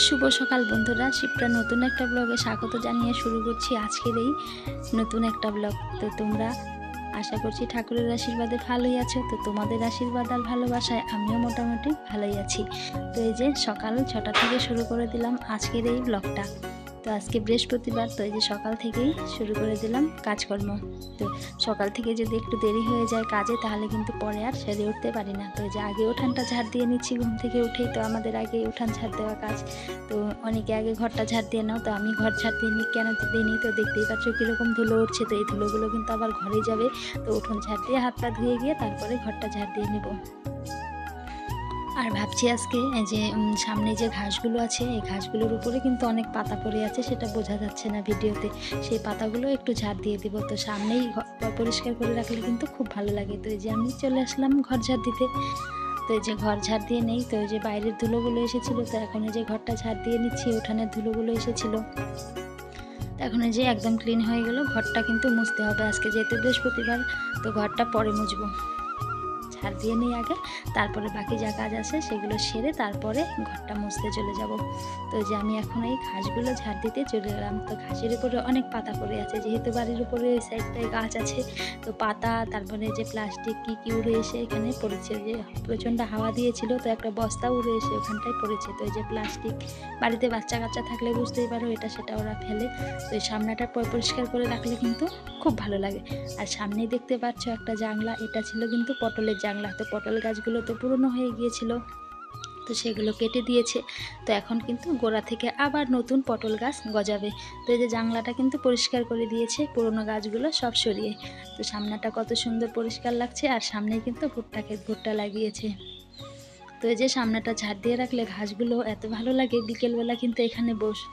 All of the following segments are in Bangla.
শুভ সকাল বন্ধুরা, শিবটা নতুন একটা ব্লগে স্বাগত জানিয়ে শুরু করছি আজকের এই নতুন একটা ব্লগ। তো তোমরা আশা করছি ঠাকুরের আশীর্বাদে ভালোই আছো। তো তোমাদের আশীর্বাদ আর ভালোবাসায় আমিও মোটামুটি ভালোই আছি। তো এই যে সকাল 6টা থেকে শুরু করে দিলাম আজকের এই ব্লগটা। তো আজকে বৃহস্পতিবার, তো এই যে সকাল থেকেই শুরু করে দিলাম কাজকর্ম। তো সকাল থেকে যদি একটু দেরি হয়ে যায় কাজে, তাহলে কিন্তু পরে আর সেরে উঠতে পারি না। তো এই যে আগে উঠানটা ঝাড় দিয়ে নিচ্ছি ঘুম থেকে উঠেই। তো আমাদের আগে উঠান ঝাড় দেওয়া কাজ। তো অনেকে আগে ঘরটা ঝাড় দিয়ে নাও, তো আমি ঘর ঝাড় দিয়ে নিই। কেন দিইনি? তো দেখতেই পাচ্ছ কীরকম ধুলো উঠছে। তো এই ধুলোগুলো কিন্তু আবার ঘরে যাবে। তো উঠোন ঝাড় দিয়ে হাত পা ধুয়ে গিয়ে তারপরে ঘরটা ঝাড় দিয়ে নেব। আর ভাবছি আজকে এই যে সামনে যে ঘাসগুলো আছে, এই ঘাসগুলোর উপরে কিন্তু অনেক পাতা পড়ে আছে, সেটা বোঝা যাচ্ছে না ভিডিওতে। সেই পাতাগুলো একটু ঝাড় দিয়ে দিব। তো সামনেই পরিষ্কার করে রাখলে কিন্তু খুব ভালো লাগে। তো এই যে আমি চলে আসলাম ঘর ঝাড় দিতে। তো এই যে ঘর ঝাড় দিয়ে নেই। তো এই যে বাইরের ধুলোগুলো এসেছিলো, তো এখন এই যে ঘরটা ঝাড় দিয়ে নিচ্ছি। উঠানের ধুলোগুলো এসেছিলো, তো এখন এই যে একদম ক্লিন হয়ে গেল। ঘরটা কিন্তু মুছতে হবে আজকে, যেহেতু বৃহস্পতিবার। তো ঘরটা পরে মুছবো, ঝাড় দিয়ে নিই আগে, তারপরে বাকি যা কাজ আছে সেগুলো সেরে তারপরে ঘরটা মুছতে চলে যাব। তো যে আমি এখন এই ঘাসগুলো ঝাড় দিতে চলে গেলাম। তো ঘাসের উপরে অনেক পাতা পড়ে আছে, যেহেতু বাড়ির উপরে ওই সাইডটায় গাছ আছে। তো পাতা, তারপরে যে প্লাস্টিক কি উড়ে এসে এখানে পড়েছে। যে প্রচণ্ড হাওয়া দিয়েছিল, তো একটা বস্তা উড়ে এসে ওখানটায় পড়েছে। তো এই যে প্লাস্টিক, বাড়িতে বাচ্চা কাচ্চা থাকলে বুঝতেই পারো, এটা সেটা ওরা ফেলে। তো এই সামনাটা পরিষ্কার করে রাখলে কিন্তু খুব ভালো লাগে। আর সামনেই দেখতে পাচ্ছ একটা জানলা, এটা ছিল কিন্তু পটলের জানলা। তো পটল গাছগুলো তো পুরনো হয়ে গিয়েছিল, তো সেগুলো কেটে দিয়েছে। তো এখন কিন্তু গোড়া থেকে আবার নতুন পটল গাছ গজাবে। তো এই যে জানলাটা কিন্তু পরিষ্কার করে দিয়েছে, পুরনো গাছগুলো সব সরিয়ে। তো সামনাটা কত সুন্দর পরিষ্কার লাগছে। আর সামনেই কিন্তু ভুট্টা লাগিয়েছে। তো এই যে সামনেটা ঝাড় দিয়ে রাখলে ঘাসগুলো এত ভালো লাগে। বিকেলবেলা কিন্তু এখানে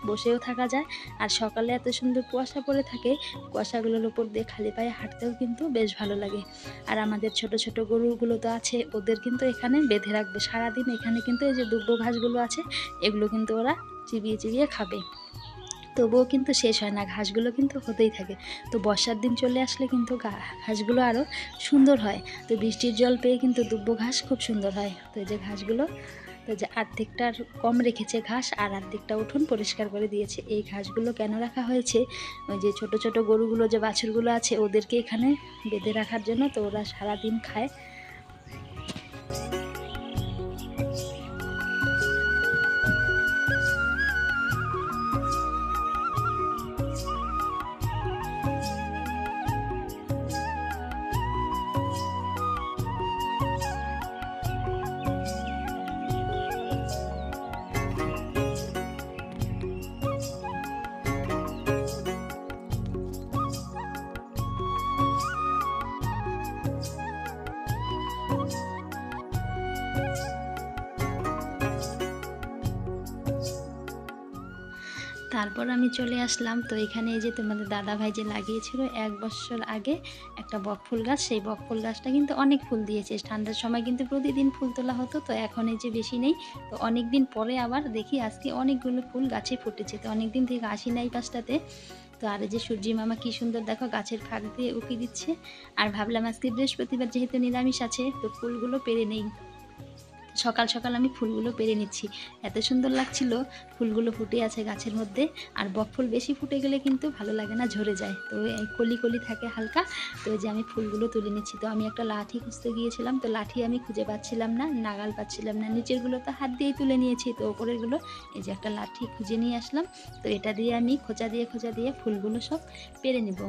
বসেও থাকা যায়। আর সকালে এত সুন্দর কুয়াশা পড়ে থাকে, কুয়াশাগুলোর উপর দিয়ে খালি পায়ে হাঁটতেও কিন্তু বেশ ভালো লাগে। আর আমাদের ছোট ছোট গরুগুলো তো আছে, ওদের কিন্তু এখানে বেঁধে রাখবে সারাদিন। এখানে কিন্তু এই যে দুব্বো ঘাসগুলো আছে, এগুলো কিন্তু ওরা চিবিয়ে চিবিয়ে খাবে। তবুও কিন্তু শেষ হয় না, ঘাসগুলো কিন্তু হতেই থাকে। তো বর্ষার দিন চলে আসলে কিন্তু ঘাসগুলো আরও সুন্দর হয়। তো বৃষ্টির জল পেয়ে কিন্তু দুব্বো ঘাস খুব সুন্দর হয়। তো এই যে ঘাসগুলো, তো যে অর্ধেকটা কম রেখেছে ঘাস, আর অর্ধেকটা উঠোন পরিষ্কার করে দিয়েছে। এই ঘাসগুলো কেন রাখা হয়েছে? ওই যে ছোট ছোট গরুগুলো, যে বাছুরগুলো আছে, ওদেরকে এখানে বেঁধে রাখার জন্য। তো ওরা সারাদিন খায়। তারপর আমি চলে আসলাম। তো এখানে এই যে তোমাদের দাদাভাই যে লাগিয়েছিল 1 বছর আগে একটা বকফুল গাছ, সেই বকফুল গাছটা কিন্তু অনেক ফুল দিয়েছে। ঠান্ডার সময় কিন্তু প্রতিদিন ফুল তোলা হতো। তো এখন এই যে বেশি নেই, তো অনেক দিন পরে আবার দেখি আজকে অনেকগুলো ফুল গাছে ফুটেছে। তো অনেক দিন থেকে আসি নাই পাশটাতে। তো আর এই যে সূর্যি মামা কি সুন্দর দেখো গাছের ফাঁক দিয়ে উঁকি দিচ্ছে। আর ভাবলাম আজকে বৃহস্পতিবার, যেহেতু নিরামিষ আছে, তো ফুলগুলো পেরে নেই। সকাল সকাল আমি ফুলগুলো পেরে নিচ্ছি, এত সুন্দর লাগছিল। ফুলগুলো ফুটে আছে গাছের মধ্যে। আর বকফুল বেশি ফুটে গেলে কিন্তু ভালো লাগে না, ঝরে যায়। তো এই কলি কলি থাকে হালকা। তো এই যে আমি ফুলগুলো তুলে নিচ্ছি। তো আমি একটা লাঠি খুঁজতে গিয়েছিলাম, তো লাঠি আমি খুঁজে পাচ্ছিলাম না, নাগাল পাচ্ছিলাম না। নিচেরগুলো তো হাত দিয়েই তুলে নিয়েছি, তো ওপরেরগুলো এই যে একটা লাঠি খুঁজে নিয়ে আসলাম। তো এটা দিয়ে আমি খোঁচা দিয়ে ফুলগুলো সব পেরে নেব।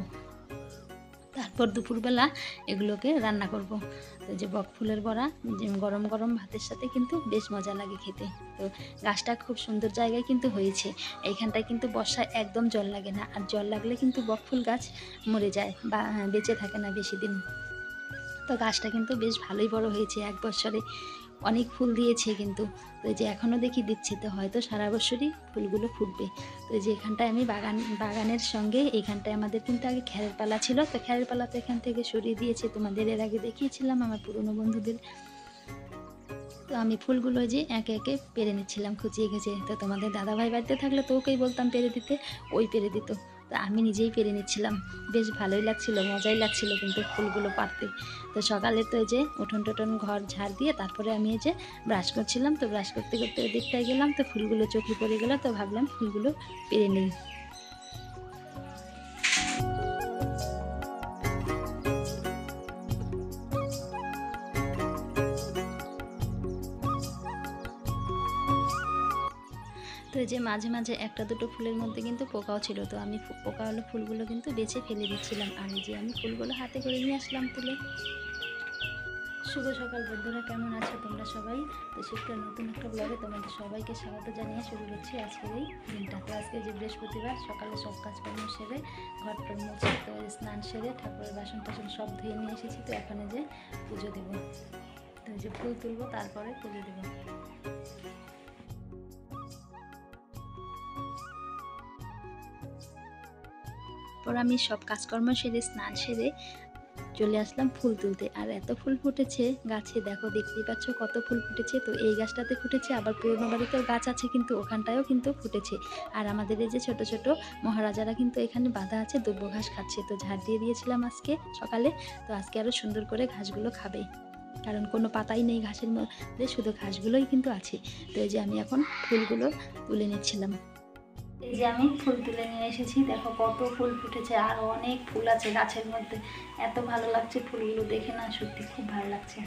তারপর দুপুরবেলা এগুলোকে রান্না করব। তো যে বকফুলের বড়া, যে গরম গরম ভাতের সাথে কিন্তু বেশ মজা লাগে খেতে। তো গাছটা খুব সুন্দর জায়গায় কিন্তু হয়েছে। এইখানটায় কিন্তু বর্ষায় একদম জল লাগে না, আর জল লাগলে কিন্তু বকফুল গাছ মরে যায় বা বেঁচে থাকে না বেশি দিন। তো গাছটা কিন্তু বেশ ভালোই বড় হয়েছে, 1 বছরে অনেক ফুল দিয়েছে কিন্তু। তো এই যে এখনও দেখি দিচ্ছে, তো হয়তো সারা বছরই ফুলগুলো ফুটবে। তো এই যে এখানটায় আমি বাগানের সঙ্গে এইখানটায় আমাদের কিন্তু আগে খ্যারের পালা ছিল। তো খ্যারের পালা তো এখান থেকে সরিয়ে দিয়েছে, তোমাদের এর আগে দেখিয়েছিলাম আমার পুরনো বন্ধুদের। তো আমি ফুলগুলো যে একে একে পেরে নিচ্ছিলাম খুঁচিয়ে খুঁচিয়ে। তো তোমাদের দাদাভাই বাড়িতে থাকলে তো ওকেই বলতাম পেরে দিতে, ওই পেরে দিত। তো আমি নিজেই পেরে নিচ্ছিলাম, বেশ ভালোই লাগছিল, মজাই লাগছিল কিন্তু ফুলগুলো পারতে। তো সকালে তো এই যে উঠোন টোটন ঘর ঝাড় দিয়ে তারপরে আমি এই যে ব্রাশ করছিলাম। তো ব্রাশ করতে করতে ওই দিকটায় গেলাম, তো ফুলগুলো চোখে পড়ে গেল, তো ভাবলাম ফুলগুলো পেরে নিই। তো এই যে মাঝে মাঝে একটা দুটো ফুলের মধ্যে কিন্তু পোকাও ছিল, তো আমি পোকা হলো ফুলগুলো কিন্তু বেছে ফেলে দিচ্ছিলাম। আর এই যে আমি ফুলগুলো হাতে করে নিয়ে আসলাম তুলে। শুভ সকাল বন্ধুরা, কেমন আছো তোমরা সবাই? তো শিফটের নতুন একটা ব্লগে তোমাদের সবাইকে স্বাগত জানিয়ে শুরু করছি আজকের এই দিনটা। তো আজকে যে বৃহস্পতিবার, সকালে সব কাজকর্ম সেরে ঘর টর মুছে, তো স্নান সেরে ঠাকুরের বাসন টাসন সব ধুয়ে নিয়ে এসেছি। তো এখানে যে পুজো দেবো, তো এই যে ফুল তুলবো, তারপরে পুজো দেবো। পর আমি সব কাজকর্ম সেরে স্নান সেরে চলে আসলাম ফুল তুলতে। আর এত ফুল ফুটেছে গাছে, দেখো দেখতেই পাচ্ছ কত ফুল ফুটেছে। তো এই গাছটাতে ফুটেছে, আবার পুরনো বাড়িতেও গাছ আছে কিন্তু ওখানটায়ও কিন্তু ফুটেছে। আর আমাদের এই যে ছোট ছোট মহারাজারা কিন্তু এখানে বাঁধা আছে, দুব্বো ঘাস খাচ্ছে। তো ঝাড় দিয়ে দিয়েছিলাম আজকে সকালে, তো আজকে আরও সুন্দর করে ঘাসগুলো খাবে, কারণ কোনো পাতাই নেই ঘাসের মধ্যে, শুধু ঘাসগুলোই কিন্তু আছে। তো এই যে আমি এখন ফুলগুলো তুলে নিচ্ছিলাম। এই যে আমি ফুল তুলে নিয়ে এসেছি, দেখো কত ফুল ফুটেছে, আর অনেক ফুল আছে গাছের মধ্যে। এত ভালো লাগছে ফুলগুলো দেখে না, সত্যি খুব ভালো লাগছে।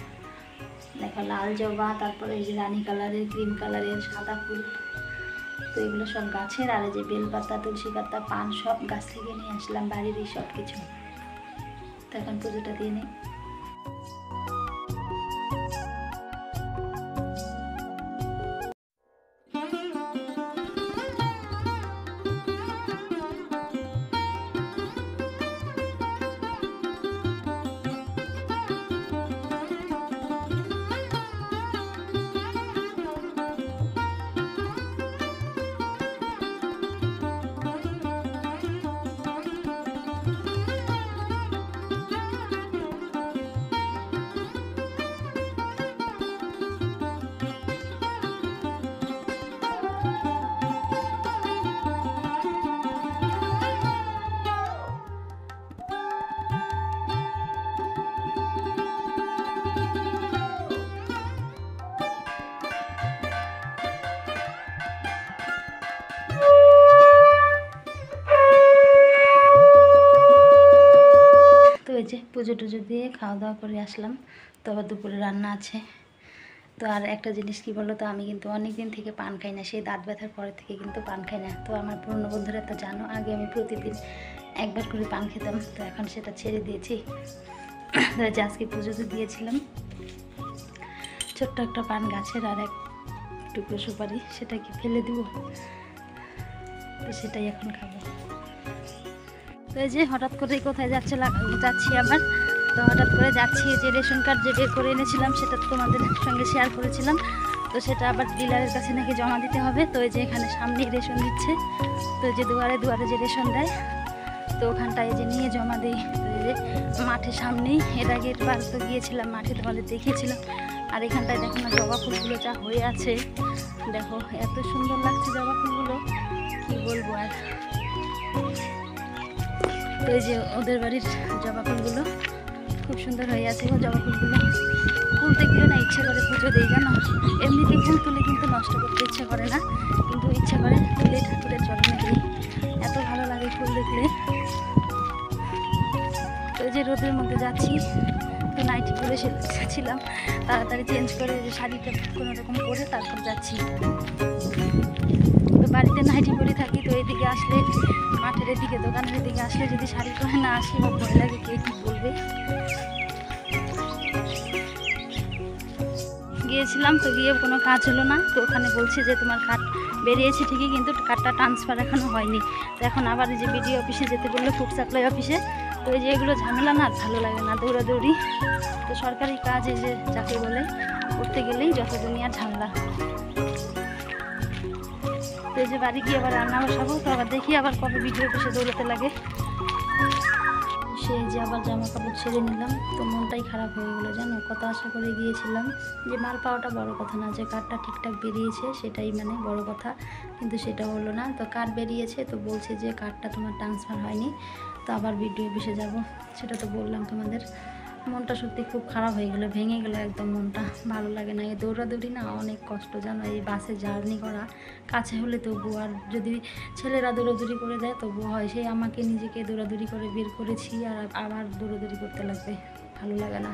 দেখো লাল জবা, তারপরে এই যে রানী কালারের, ক্রিম কালারের, সাদা ফুল। তো এগুলো সব গাছের। আর এই যে বেলপাতা, তুলসী পাতা, পান সব গাছ থেকে নিয়ে আসলাম, বাড়িরই সব কিছু। তো এখন পুজোটা দিয়ে নিই। ওই যে পুজো টুজো দিয়ে খাওয়া দাওয়া করে আসলাম। তো আবার দুপুরে রান্না আছে। তো আর একটা জিনিস কি বলো তো, আমি কিন্তু অনেক দিন থেকে পান খাই না, সেই দাঁত ব্যথার পরে থেকে কিন্তু পান খাই না। তো আমার পুরনো বন্ধুরা তো জানো, আগে আমি প্রতিদিন একবার করে পান খেতাম, তো এখন সেটা ছেড়ে দিয়েছি। তো আজকে পুজোতে দিয়েছিলাম ছোট্ট একটা পান গাছের, আর এক টুকরো সুপারি, সেটাকে ফেলে দিব, তো সেটাই এখন খাবো। তো এই যে হঠাৎ করেই কোথায় যাচ্ছি আবার। তো হঠাৎ করে যাচ্ছি, যে রেশন কার্ড যে বের করে এনেছিলাম সেটা তোমাদের সঙ্গে শেয়ার করেছিলাম, তো সেটা আবার ডিলারের কাছে নাকি জমা দিতে হবে। তো এই যে এখানে সামনেই রেশন দিচ্ছে, তো এই যে দুয়ারে দুয়ারে যে রেশন দেয়, তো ওখানটায় যে নিয়ে জমা দিই। তো এই যে মাঠের সামনেই, এর আগে একবার তো গিয়েছিলাম মাঠে, তোমাদের দেখিয়েছিলাম। আর এখানটায় দেখো না জবা ফুলগুলো যা হয়ে আছে, দেখো এত সুন্দর লাগছে জবা ফুলগুলো, কি বলবো আর। তো এই যে ওদের বাড়ির জবা ফুলগুলো খুব সুন্দর হয়ে আছে। ও জবা ফুলগুলো ফুল দেখলে না ইচ্ছা করে পুজো দিই, জানো। এমনিতে ফুল তুলে কিন্তু নষ্ট করতে ইচ্ছা করে না, কিন্তু ইচ্ছা করে তুলে ঠাকুরের চরণে দিই, এত ভালো লাগে ফুল দেখলে। তো এই যে রোদের মধ্যে যাচ্ছি, তো নাইটি পরে ছিলাম, তাড়াতাড়ি চেঞ্জ করে যে শাড়িটা কোনো রকম পরে তারপর যাচ্ছি। তো বাড়িতে নাইটি পরে থাকি, তো এইদিকে আসলে, মাঠের এদিকে দোকানের দিকে আসলে যদি শাড়ি পরে না আসি, আমার ভয় লাগে কে কী বলবে। গিয়েছিলাম, তো গিয়ে কোনো কাজ হলো না। তো ওখানে বলছে যে তোমার কার্ড বেরিয়েছে ঠিকই, কিন্তু কার্ডটা ট্রান্সফার এখনও হয়নি। তো এখন আবার এই যে বিডিও অফিসে যেতে বললো, ফুড সাপ্লাই অফিসে। তো এই যে এগুলো ঝামেলা না, ভালো লাগে না, দৌড়াদৌড়ি। তো সরকারি কাজ এই যে যাকে বলে করতে গেলেই যত দুনিয়ার ঝামেলা। তো এই যে বাড়ি গিয়ে আবার রান্না বসাবো, তো আবার দেখি আবার কবে বিডিও অফিসে দৌড়াতে লাগে। এসে যে আবার জামা কাপড় ছেড়ে নিলাম, তো মনটাই খারাপ হয়ে গেলো জানো। কত আশা করে গিয়েছিলাম যে মাল পাওয়াটা বড় কথা না, যে কার্ডটা ঠিকঠাক বেরিয়েছে সেটাই মানে বড় কথা, কিন্তু সেটা হলো না। তো কার্ড বেরিয়েছে, তো বলছে যে কার্ডটা তোমার ট্রান্সফার হয়নি, তো আবার বিডিও অফিসে যাব, সেটা তো বললাম তোমাদের। মনটা সত্যি খুব খারাপ হয়ে গেলো, ভেঙে গেলো একদম মনটা, ভালো লাগে না। এই দৌড়াদৌড়ি না অনেক কষ্ট জানো, এই বাসে জার্নি করা, কাছে হলে তবু, আর যদি ছেলেরা দৌড়াদৌড়ি করে দেয় তবু হয়, সেই আমাকে নিজেকে দৌড়াদৌড়ি করে বের করেছি আর আবার দৌড়াদৌড়ি করতে লাগবে, ভালো লাগে না।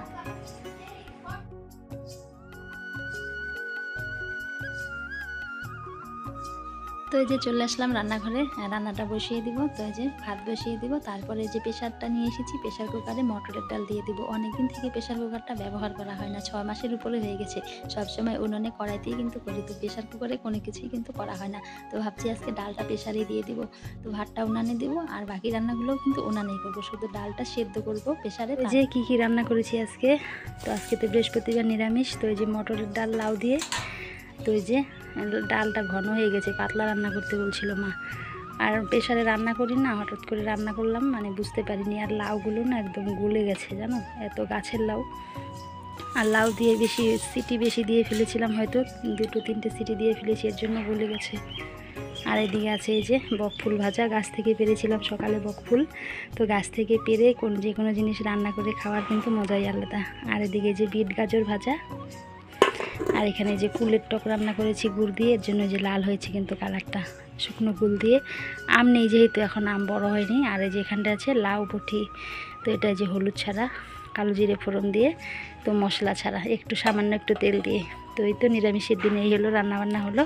তো এই যে চলে আসলাম রান্নাঘরে, রান্নাটা বসিয়ে দিব। তো এই যে ভাত বসিয়ে দিব, তারপরে যে প্রেশারটা নিয়ে এসেছি, প্রেশার কুকারে মটরের ডাল দিয়ে দিব। অনেকদিন থেকে প্রেশার কুকারটা ব্যবহার করা হয় না, 6 মাসের উপরে হয়ে গেছে। সবসময় উনুনে কড়াইতেই কিন্তু করি, তো প্রেশার কুকারে কোনো কিছুই কিন্তু করা হয় না। তো ভাবছি আজকে ডালটা প্রেশারে দিয়ে দিব, তো ভাতটা উনানে দিব, আর বাকি রান্নাগুলোও কিন্তু উনানেই করবো, শুধু ডালটা সেদ্ধ করবো প্রেশারে। যে কি রান্না করেছি আজকে, তো আজকে তো বৃহস্পতিবার নিরামিষ। তো এই যে মটরের ডাল লাউ দিয়ে, তো এই যে ডালটা ঘন হয়ে গেছে, পাতলা রান্না করতে বলছিল মা, আর প্রেশারে রান্না করি না, হঠাৎ করে রান্না করলাম, মানে বুঝতে পারিনি। আর লাউগুলো না একদম গলে গেছে জানো, এত গাছের লাউ, আর লাউ দিয়ে সিটি বেশি দিয়ে ফেলেছিলাম, হয়তো 2-3টে সিটি দিয়ে ফেলেছি, এর জন্য গলে গেছে। আর এদিকে আছে এই যে বকফুল ভাজা, গাছ থেকে পেরেছিলাম সকালে বকফুল, তো গাছ থেকে পেরে যে কোনো জিনিস রান্না করে খাওয়ার কিন্তু মজাই আলাদা। আর এদিকে যে বিট গাজর ভাজা, আর এখানে যে কুলের টক রান্না করেছি গুড় দিয়ে, এর জন্য যে লাল হয়েছে কিন্তু কালারটা, শুকনো কুল দিয়ে। আম নেই যেহেতু, এখন আম বড় হয়নি। আর এই যে এখানটা আছে লাউ বটি, তো এটা যে হলুদ ছাড়া, কালো জিরে ফোড়ন দিয়ে, তো মশলা ছাড়া, একটু সামান্য একটু তেল দিয়ে। তো এই তো নিরামিষের দিনে এই হলো রান্নাবান্না হলো।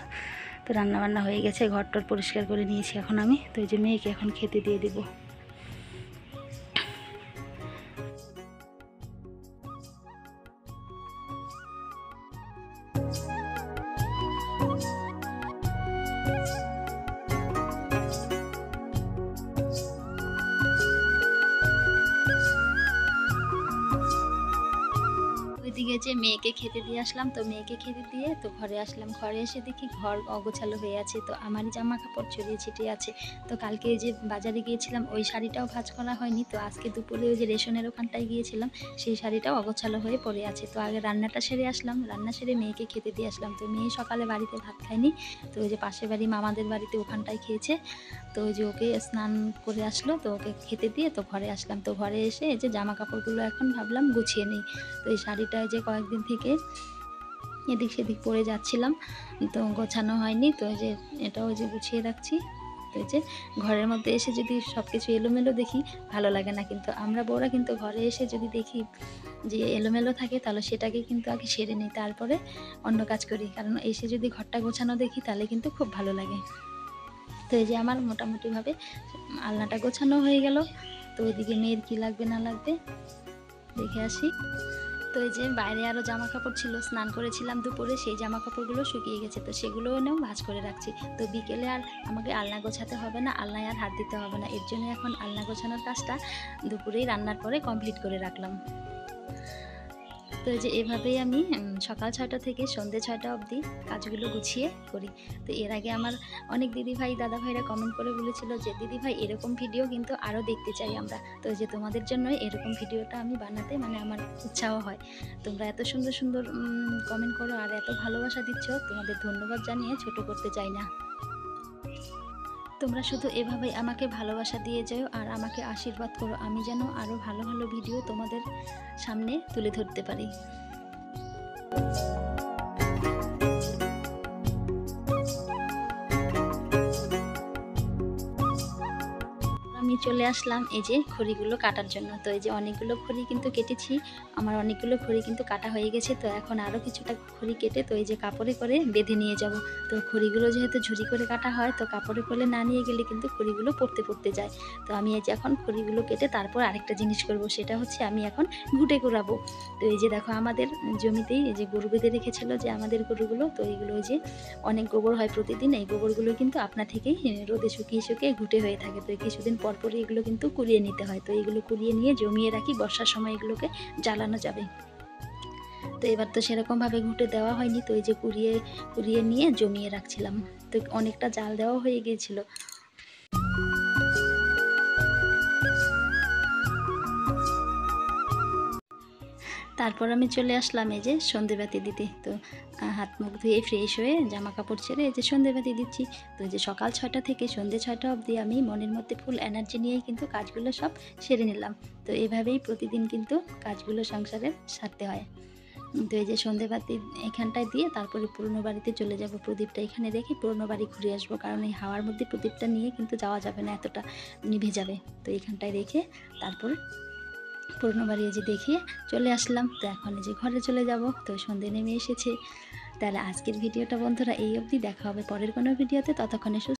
তো রান্নাবান্না হয়ে গেছে, ঘরটর পরিষ্কার করে নিয়েছি এখন আমি। তো এই যে মেয়েকে এখন খেতে দিয়ে দিব। ওইদিকে যে মেয়েকে খেতে দিয়ে আসলাম, তো মেয়েকে খেতে দিয়ে তো ঘরে আসলাম। ঘরে এসে দেখি ঘর অগোছালো হয়ে আছে, তো আমারই জামা কাপড় ছড়িয়ে ছিটিয়ে আছে। তো কালকে যে বাজারে গিয়েছিলাম ওই শাড়িটাও ভাঁজ করা হয়নি, তো আজকে দুপুরে ওই যে রেশনের ওখানটায় গিয়েছিলাম, সেই শাড়িটাও অগোছালো হয়ে পড়ে আছে। তো আগে রান্নাটা সেরে আসলাম, রান্না সেরে মেয়েকে খেতে দিয়ে আসলাম। তো মেয়ে সকালে বাড়িতে ভাত খায়নি, তো ওই যে পাশের বাড়ি মামাদের বাড়িতে ওখানটায় খেয়েছে। তো ওই যে ওকে স্নান করে আসলো, তো ওকে খেতে দিয়ে তো ঘরে আসলাম। তো ঘরে এসে এই যে জামা কাপড়গুলো এখন ভাবলাম গুছিয়ে নিই। তো এই শাড়িটায় যে কয়েকদিন থেকে এদিক সেদিক পরে যাচ্ছিলাম, তো গোছানো হয়নি, তো এই যে এটাও যে গুছিয়ে রাখছি। তো এই যে ঘরের মধ্যে এসে যদি সব কিছু এলোমেলো দেখি ভালো লাগে না, কিন্তু আমরা বউরা কিন্তু ঘরে এসে যদি দেখি যে এলোমেলো থাকে, তাহলে সেটাকে কিন্তু আগে সেরে নিই, তারপরে অন্য কাজ করি। কারণ এসে যদি ঘরটা গোছানো দেখি তাহলে কিন্তু খুব ভালো লাগে। তো এই যে আমার মোটামুটিভাবে আলনাটা গোছানো হয়ে গেল। তো ওইদিকে মেয়ের কী লাগবে না লাগবে দেখে আসি। তো এই যে বাইরে আরও জামা কাপড় ছিল, স্নান করেছিলাম দুপুরে, সেই জামা কাপড়গুলো শুকিয়ে গেছে, তো সেগুলো এনেও ভাঁজ করে রাখছি। তো বিকেলে আর আমাকে আলনা গোছাতে হবে না, আলনায় আর হাত দিতে হবে না, এর জন্য এখন আলনা গোছানোর কাজটা দুপুরেই রান্নার পরে কমপ্লিট করে রাখলাম। তো এই যে এভাবেই আমি সকাল 6টা থেকে সন্ধ্যে 6টা অবধি কাজগুলো গুছিয়ে করি। তো এর আগে আমার অনেক দিদিভাই দাদাভাইরা কমেন্ট করে বলেছিল যে দিদিভাই এরকম ভিডিও কিন্তু আরও দেখতে চাই আমরা। তো যে তোমাদের জন্য এরকম ভিডিওটা আমি বানাতে মানে আমার উৎসাহ হয়। তোমরা এত সুন্দর সুন্দর কমেন্ট করো আর এত ভালোবাসা দিচ্ছ, তোমাদের ধন্যবাদ জানিয়ে ছোট করতে চাই না। তোমরা শুধু এভাবেই আমাকে ভালোবাসা দিয়ে যাও আর আমাকে আশীর্বাদ করো, আমি যেন আরও ভালো ভালো ভিডিও তোমাদের সামনে তুলে ধরতে পারি। আমি চলে আসলাম এই যে খড়িগুলো কাটার জন্য। তো এই যে অনেকগুলো খড়ি কিন্তু কেটেছি, আমার অনেকগুলো খড়ি কিন্তু কাটা হয়ে গেছে। তো এখন আরও কিছুটা খড়ি কেটে তো এই যে কাপড়ে করে বেঁধে নিয়ে যাব। তো খড়িগুলো যেহেতু ঝুড়ি করে কাটা হয়, তো কাপড়ে করে না নিয়ে গেলে কিন্তু খড়িগুলো পড়তে যায়। তো আমি এই যে এখন খড়িগুলো কেটে তারপর আরেকটা জিনিস করব, সেটা হচ্ছে আমি এখন ঘুঁটে কুড়াবো। তো এই যে দেখো আমাদের জমিতেই এই যে গরু বেঁধে রেখেছিল যে আমাদের গরুগুলো, তো এইগুলো ওই যে অনেক গোবর হয় প্রতিদিন, এই গোবরগুলো কিন্তু আপনা থেকেই রোদে শুকিয়ে ঘুঁটে হয়ে থাকে। তো কিছুদিন পর পরই এগুলো কিন্তু কুড়িয়ে নিতে হয়। তো এগুলো কুড়িয়ে নিয়ে জমিয়ে রাখি, বর্ষার সময় এগুলোকে জ্বালানো যাবে। তো এবার তো সেরকমভাবে ঘুঁটে দেওয়া হয়নি, তো এই যে কুড়িয়ে নিয়ে জমিয়ে রাখছিলাম। তো অনেকটা জাল দেওয়া হয়ে গিয়েছিল। তারপর আমি চলে আসলাম এই যে সন্ধেবাতি দিতে। তো হাত মুখ ধুয়ে ফ্রেশ হয়ে জামা কাপড় ছেড়ে এই যে সন্ধেবাতি দিচ্ছি। তো এই যে সকাল 6টা থেকে সন্ধে 6টা অবধি আমি মনের মধ্যে ফুল এনার্জি নিয়েই কিন্তু কাজগুলো সব সেরে নিলাম। তো এভাবেই প্রতিদিন কিন্তু কাজগুলো সংসারের সারতে হয়। তো এই যে সন্ধেবাতি এখানটায় দিয়ে তারপরে পুরনো বাড়িতে চলে যাব। প্রদীপটা এখানে রেখে পুরনো বাড়ি ঘুরে আসবো, কারণ এই হাওয়ার মধ্যে প্রদীপটা নিয়ে কিন্তু যাওয়া যাবে না, এতটা নিভে যাবে। তো এখানটায় রেখে তারপর পুরনো বাড়ি এই যে দেখিয়ে চলে আসলাম। তো এখন এই যে ঘরে চলে যাব। তো সন্ধে নেমে এসেছে। তাহলে আজকের ভিডিওটা বন্ধুরা এই অবধি, দেখা হবে পরের কোনো ভিডিওতে। ততক্ষণে